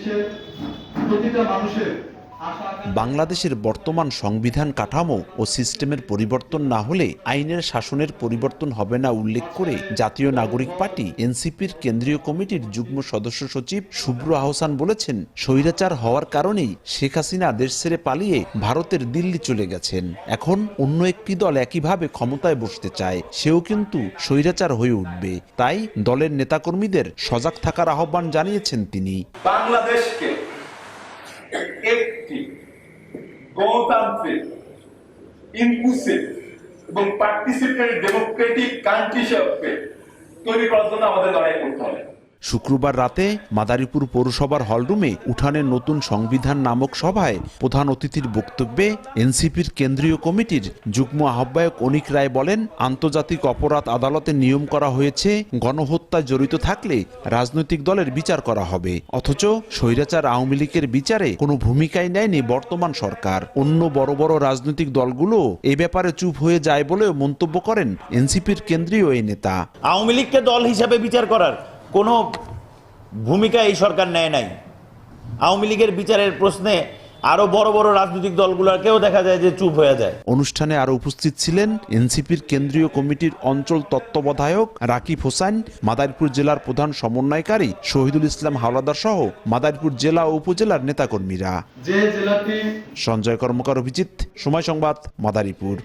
দেশের প্রতিটা মানুষের বাংলাদেশের বর্তমান সংবিধান কাঠামো ও সিস্টেমের পরিবর্তন না হলে আইনের শাসনের পরিবর্তন হবে না উল্লেখ করে জাতীয় নাগরিক পার্টি এনসিপির কেন্দ্রীয় কমিটির যুগ্ম সদস্য সচিব শুভ্র আহসান বলেছেন, স্বৈরাচার হওয়ার কারণেই শেখ হাসিনা দেশ ছেড়ে পালিয়ে ভারতের দিল্লি চলে গেছেন। এখন অন্য একটি দল একইভাবে ক্ষমতায় বসতে চায়, সেও কিন্তু স্বৈরাচার হয়ে উঠবে। তাই দলের নেতাকর্মীদের সজাগ থাকার আহ্বান জানিয়েছেন তিনি। বাংলাদেশকে একটি গণতান্ত্রিক, ইনক্লুসিভ এবং পার্টিসিপেটরি ডেমোক্রেটিক কান্ট্রি হিসেবে তৈরি করার জন্য আমাদের লড়াই করতে হবে। শুক্রবার রাতে মাদারীপুর পৌরসভার হলরুমে উঠানের নতুন সংবিধান নামক সভায় প্রধান অতিথির বক্তব্যে এনসিপির কেন্দ্রীয় কমিটির যুগ্ম আহ্বায়ক অনিক রায় বলেন, আন্তর্জাতিক অপরাধ আদালতে নিয়ম করা হয়েছে গণহত্যায় জড়িত থাকলে রাজনৈতিক দলের বিচার করা হবে, অথচ স্বৈরাচার আওয়ামী লীগের বিচারে কোনো ভূমিকাই নেয়নি বর্তমান সরকার। অন্য বড় বড় রাজনৈতিক দলগুলো এ ব্যাপারে চুপ হয়ে যায় বলেও মন্তব্য করেন এনসিপির কেন্দ্রীয় এই নেতা। আওয়ামী লীগকে দল হিসাবে বিচার করার কোনো ভূমিকা এই সরকার নেয় নাই। আওয়ামী লীগের বিচারের প্রশ্নে আরো বড় বড় রাজনৈতিক দলগুলোকেও দেখা যায় যে চুপ হয়ে যায়। অনুষ্ঠানে আরো উপস্থিত ছিলেন এনসিপির কেন্দ্রীয় কমিটির অঞ্চল তত্ত্বাবধায়ক রাকিব হোসেন, মাদারীপুর জেলার প্রধান সমন্বয়কারী শহীদুল ইসলাম হাওলাদার সহ মাদারীপুর জেলা ও উপজেলার নেতাকর্মীরা। যে জেলাটি সঞ্জয় কর্মকার, অভিজিৎ, সময় সংবাদ, মাদারীপুর।